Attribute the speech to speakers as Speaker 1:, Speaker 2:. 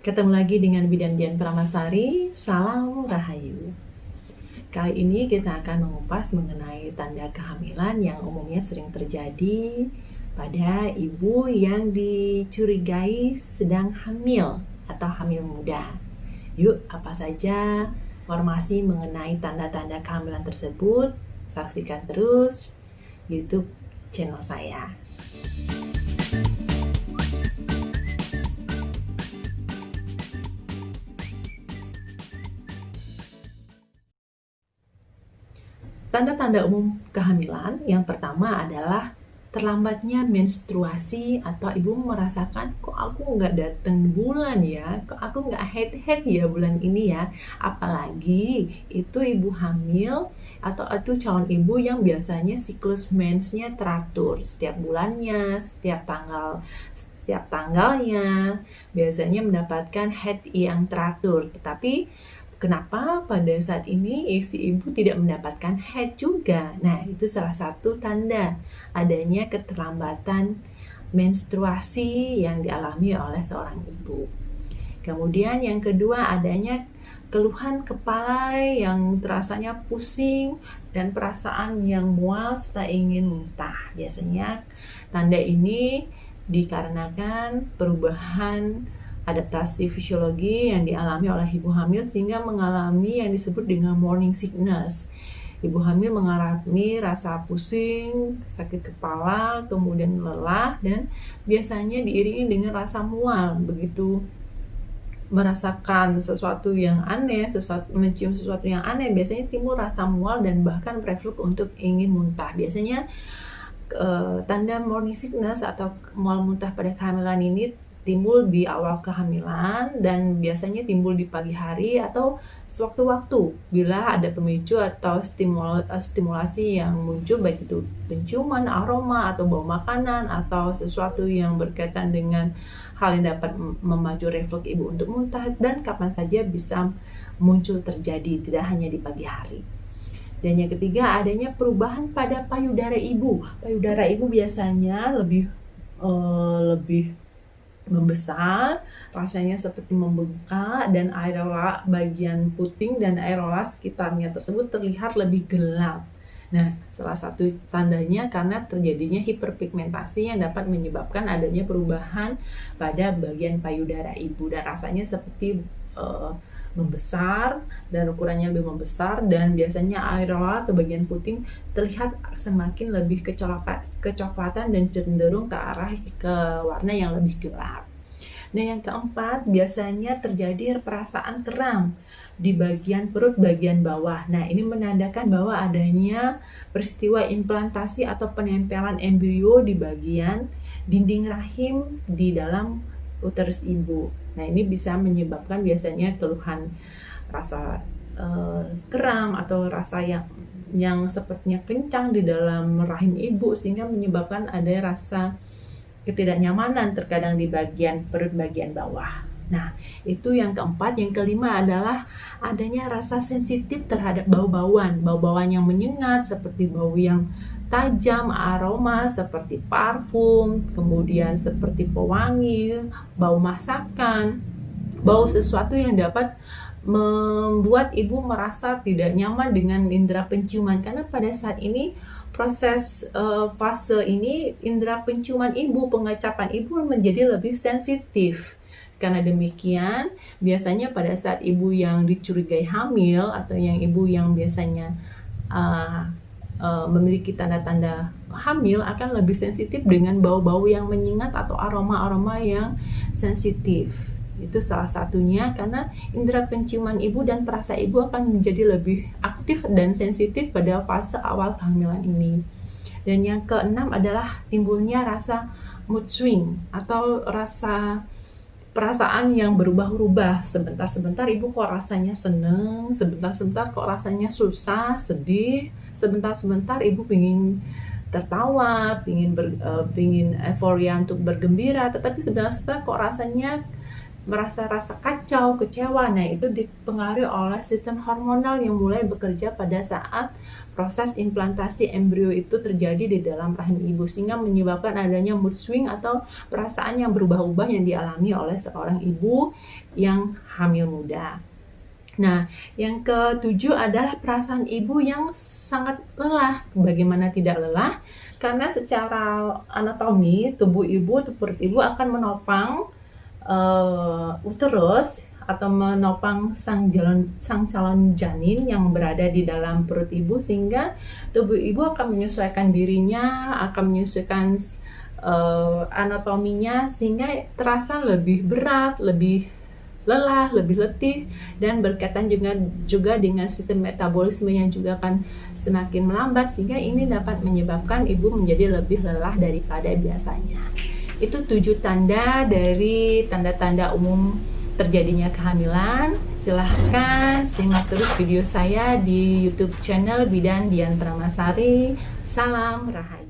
Speaker 1: Ketemu lagi dengan Bidan Dian Pramasari, salam Rahayu. Kali ini kita akan mengupas mengenai tanda kehamilan yang umumnya sering terjadi pada ibu yang dicurigai sedang hamil atau hamil muda. Yuk, apa saja informasi mengenai tanda-tanda kehamilan tersebut? Saksikan terus YouTube channel saya. Tanda-tanda umum kehamilan yang pertama adalah terlambatnya menstruasi atau ibu merasakan kok aku nggak datang bulan ya, kok aku nggak head ya bulan ini ya. Apalagi itu ibu hamil atau itu calon ibu yang biasanya siklus mensnya teratur setiap bulannya, setiap tanggalnya biasanya mendapatkan head yang teratur. Tetapi kenapa pada saat ini si ibu tidak mendapatkan head juga? Nah, itu salah satu tanda adanya keterlambatan menstruasi yang dialami oleh seorang ibu. Kemudian yang kedua adanya keluhan kepala yang terasanya pusing dan perasaan yang mual serta ingin muntah. Biasanya tanda ini dikarenakan perubahan adaptasi fisiologi yang dialami oleh ibu hamil sehingga mengalami yang disebut dengan morning sickness. Ibu hamil mengalami rasa pusing, sakit kepala, kemudian lelah, dan biasanya diiringi dengan rasa mual. Begitu merasakan sesuatu yang aneh, mencium sesuatu yang aneh, biasanya timbul rasa mual dan bahkan refleks untuk ingin muntah. Biasanya tanda morning sickness atau mual muntah pada kehamilan ini timbul di awal kehamilan dan biasanya timbul di pagi hari atau sewaktu-waktu bila ada pemicu atau stimulasi yang muncul, baik itu penciuman, aroma, atau bau makanan, atau sesuatu yang berkaitan dengan hal yang dapat memacu refleks ibu untuk muntah, dan kapan saja bisa muncul terjadi, tidak hanya di pagi hari. Dan yang ketiga adanya perubahan pada payudara ibu. Payudara ibu biasanya lebih membesar, rasanya seperti membengkak, dan areola bagian puting dan areola sekitarnya tersebut terlihat lebih gelap. Nah, salah satu tandanya karena terjadinya hiperpigmentasi yang dapat menyebabkan adanya perubahan pada bagian payudara ibu, dan rasanya seperti membesar dan ukurannya lebih membesar, dan biasanya areola atau bagian puting terlihat semakin lebih kecoklatan dan cenderung ke warna yang lebih gelap. Nah, yang keempat biasanya terjadi perasaan kram di bagian perut bagian bawah. Nah, ini menandakan bahwa adanya peristiwa implantasi atau penempelan embrio di bagian dinding rahim di dalam uterus ibu. Nah, ini bisa menyebabkan biasanya keluhan rasa kram atau rasa yang sepertinya kencang di dalam rahim ibu, sehingga menyebabkan ada rasa ketidaknyamanan terkadang di bagian perut bagian bawah. Nah, itu yang keempat. Yang kelima adalah adanya rasa sensitif terhadap bau-bauan yang menyengat seperti bau yang tajam, aroma seperti parfum, kemudian seperti pewangi, bau masakan, bau sesuatu yang dapat membuat ibu merasa tidak nyaman dengan indera penciuman, karena pada saat ini proses fase ini indera penciuman ibu, pengecapan ibu menjadi lebih sensitif. Karena demikian, biasanya pada saat ibu yang dicurigai hamil atau ibu yang biasanya memiliki tanda-tanda hamil akan lebih sensitif dengan bau-bau yang menyengat atau aroma-aroma yang sensitif. Itu salah satunya karena indera penciuman ibu dan perasa ibu akan menjadi lebih aktif dan sensitif pada fase awal kehamilan ini. Dan yang keenam adalah timbulnya rasa mood swing atau perasaan yang berubah-ubah. Sebentar-sebentar ibu kok rasanya seneng, sebentar-sebentar kok rasanya susah, sedih, sebentar-sebentar ibu pingin tertawa, pingin euforia untuk bergembira, tetapi sebentar-sebentar kok rasanya merasa rasa kacau, kecewa. Nah, itu dipengaruhi oleh sistem hormonal yang mulai bekerja pada saat proses implantasi embrio itu terjadi di dalam rahim ibu, sehingga menyebabkan adanya mood swing atau perasaan yang berubah-ubah yang dialami oleh seorang ibu yang hamil muda. Nah, yang ketujuh adalah perasaan ibu yang sangat lelah. Bagaimana tidak lelah? Karena secara anatomi tubuh ibu atau perut ibu akan menopang uterus atau menopang sang calon janin yang berada di dalam perut ibu, sehingga tubuh ibu akan menyesuaikan dirinya, akan menyesuaikan anatominya, sehingga terasa lebih berat, lebih lelah, lebih letih, dan berkaitan juga dengan sistem metabolisme yang juga akan semakin melambat, sehingga ini dapat menyebabkan ibu menjadi lebih lelah daripada biasanya. Itu 7 tanda dari tanda-tanda umum terjadinya kehamilan. Silahkan simak terus video saya di YouTube channel Bidan Dian Pramasari. Salam Rahayu.